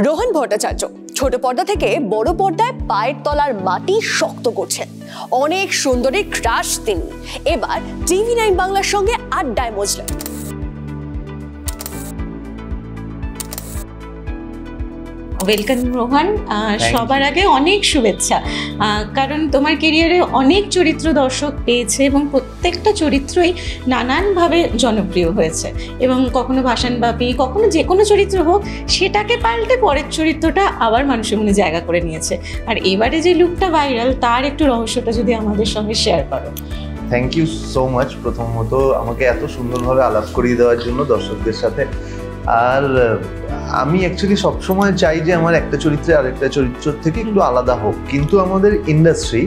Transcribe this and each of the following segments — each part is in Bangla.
রোহন ভট্টাচার্য ছোট পর্দা থেকে বড় পর্দায় পায়ের তলার মাটি শক্ত করছেন। অনেক সুন্দরী ক্রাশ তিনি। এবার TV9 বাংলার সঙ্গে আড্ডায় মজলেন। ওয়েলকাম রোহন, সবার আগে অনেক শুভেচ্ছা, কারণ তোমার ক্যারিয়ারে অনেক চরিত্র দর্শক পেয়েছে এবং প্রত্যেকটা চরিত্রই নানানভাবে জনপ্রিয় হয়েছে এবং কখনো ভাসানবাপী, কখনো যে কোনো চরিত্র হোক সেটাকে পাল্টে পরের চরিত্রটা আবার মানুষের মনে জায়গা করে নিয়েছে। আর এবারে যে লুকটা ভাইরাল, তার একটু রহস্যটা যদি আমাদের সঙ্গে শেয়ার করো। থ্যাংক ইউ সো মাচ প্রথমত আমাকে এত সুন্দরভাবে আলাপ করিয়ে দেওয়ার জন্য দর্শকদের সাথে। আর আমি অ্যাকচুয়ালি সবসময় চাই যে আমার একটা চরিত্রে আরেকটা চরিত্র থেকে একটু আলাদা হোক, কিন্তু আমাদের ইন্ডাস্ট্রি,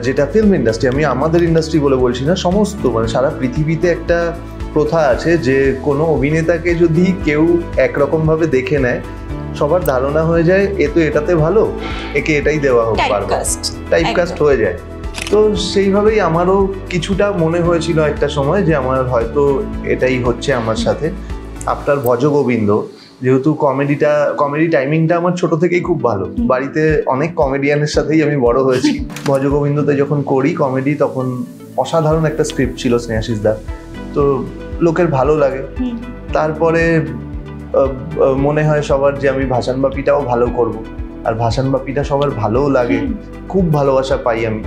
যেটা ফিল্ম ইন্ডাস্ট্রি, আমি আমাদের ইন্ডাস্ট্রি বলে বলছি না, সমস্ত মানে সারা পৃথিবীতে একটা প্রথা আছে যে কোনো অভিনেতাকে যদি কেউ একরকমভাবে দেখে নেয়, সবার ধারণা হয়ে যায় এ তো এটাতে ভালো, একে এটাই দেওয়া হোক, টাইপকাস্ট হয়ে যায়। তো সেইভাবেই আমারও কিছুটা মনে হয়েছিল একটা সময় যে আমার হয়তো এটাই হচ্ছে আমার সাথে। আফটার ভজগোবিন্দ, যেহেতু কমেডি টাইমিংটা আমার ছোট থেকেই খুব ভালো, বাড়িতে অনেক কমেডিয়ানের সাথেই আমি বড় হয়েছি। ভজগোবিন্দতে যখন করি কমেডি, তখন অসাধারণ একটা স্ক্রিপ্ট ছিল স্নেহাশিস দার, তো লোকের ভালো লাগে। তারপরে মনে হয় সবার যে আমি ভাসানবাপীটাও ভালো করব, আর ভাসানবাপীটা সবার ভালোও লাগে, খুব ভালোবাসা পাই আমি।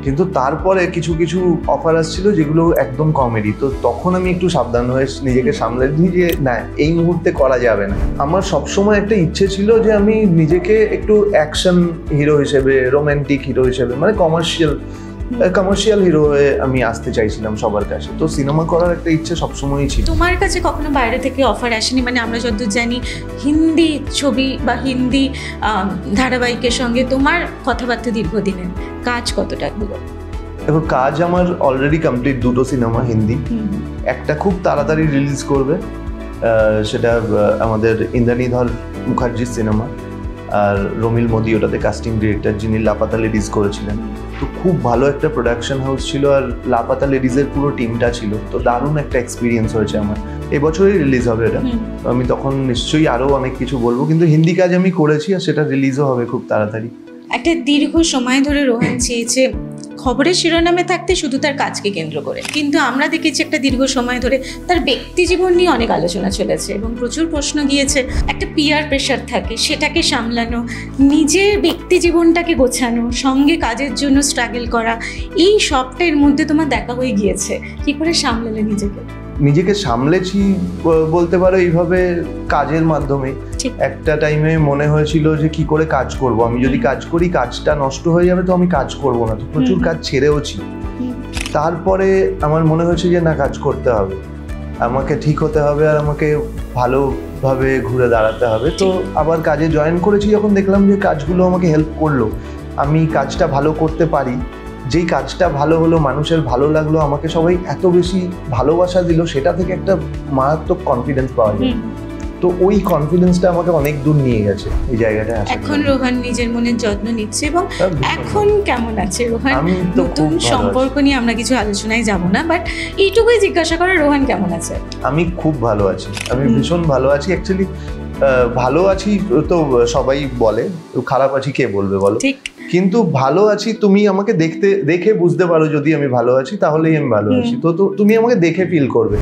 কিন্তু তারপরে কিছু কিছু অফার আসছিল যেগুলো একদম কমেডি, তো তখন আমি একটু সাবধান হয়ে নিজেকে সামলে নিই যে না, এই মুহূর্তে করা যাবে না। আমার সবসময় একটা ইচ্ছে ছিল যে আমি নিজেকে একটু অ্যাকশন হিরো হিসেবে, রোম্যান্টিক হিরো হিসেবে, মানে কমার্শিয়াল হিরো হয়ে আমি আসতে চাইছিলাম সবার কাছে। তো সিনেমা করার একটা ইচ্ছে সবসময়ই ছিল। তোমার কাছে কখনো বাইরে থেকে অফার আসেনি? মানে আমরা যতদূর জানি হিন্দি ছবি বা হিন্দি ধারাবাহিকের সঙ্গে তোমার কথাবার্তা দীর্ঘদিনের, কাজ কতটা হলো? দেখো, কাজ আমার অলরেডি কমপ্লিট, দুটো সিনেমা হিন্দি। একটা খুব তাড়াতাড়ি রিলিজ করবে, সেটা আমাদের ইন্দ্রাণীধর মুখার্জির সিনেমা, আর রমিল মোদি ওটাতে কাস্টিং ডিরেক্টর, যিনি লাপাতা লেডিজ করেছিলেন। তো খুব ভালো একটা প্রোডাকশন হাউস ছিল, আর লাপাতা লেডিজের পুরো টিমটা ছিল। তো দারুণ একটা এক্সপিরিয়েন্স হয়েছে আমার। এবছরই রিলিজ হবে এটা, আমি তখন নিশ্চয়ই আরও অনেক কিছু বলবো। কিন্তু হিন্দি কাজ আমি করেছি, আর সেটা রিলিজও হবে খুব তাড়াতাড়ি। একটা দীর্ঘ সময় ধরে রোহন চেয়েছে খবরের শিরোনামে থাকতে শুধু তার কাজকে কেন্দ্র করে, কিন্তু আমরা দেখেছি একটা দীর্ঘ সময় ধরে তার ব্যক্তি জীবন নিয়ে অনেক আলোচনা চলেছে এবং প্রচুর প্রশ্ন গিয়েছে। একটা পিয়ার প্রেশার থাকে, সেটাকে সামলানো, নিজের ব্যক্তি জীবনটাকে গোছানো, সঙ্গে কাজের জন্য স্ট্রাগল করা, এই সবটার মধ্যে তোমার দেখা হয়ে গিয়েছে। কি করে সামলালে নিজেকে সামলেছি বলতে পারো এইভাবে, কাজের মাধ্যমে। একটা টাইমে মনে হয়েছিল যে কি করে কাজ করব, আমি যদি কাজ করি কাজটা নষ্ট হয়ে যাবে, তো আমি কাজ করব না। তো প্রচুর কাজ ছেড়েওছি। তারপরে আমার মনে হয়েছে যে না, কাজ করতে হবে, আমাকে ঠিক হতে হবে, আর আমাকে ভালোভাবে ঘুরে দাঁড়াতে হবে। তো আবার কাজে জয়েন করেছি, যখন দেখলাম যে কাজগুলো আমাকে হেল্প করলো, আমি কাজটা ভালো করতে পারি। যেই কাজটা ভালো হলো, মানুষের ভালো লাগলো, আমাকে সবাই এত বেশি ভালোবাসা দিল, সেটা থেকে একটা মারাত্মক কনফিডেন্স পাওয়া যায়। তো ওই কনফিডেন্সটা আমাকে অনেক দূর নিয়ে গেছে এই জায়গাটা। এখন রোহন নিজের মনের যত্ন নিচ্ছে এবং এখন কেমন আছে রোহন? নতুন সম্পর্ক নিয়ে আমরা কিছু আলোচনায় যাব না, বাট এইটুকুই জিজ্ঞাসা করা, রোহন কেমন আছে? আমি খুব ভালো আছি, আমি ভীষণ ভালো আছি। অ্যাকচুয়ালি ভালো আছি তো সবাই বলে, খারাপ আছি কে বলবে বলো? ঠিক, কিন্তু ভালো আছি। তুমি আমাকে দেখে বুঝতে পারো যদি আমি ভালো আছি, তাহলেই আমি ভালো আছি। তো তুমি আমাকে দেখে ফিল করবে।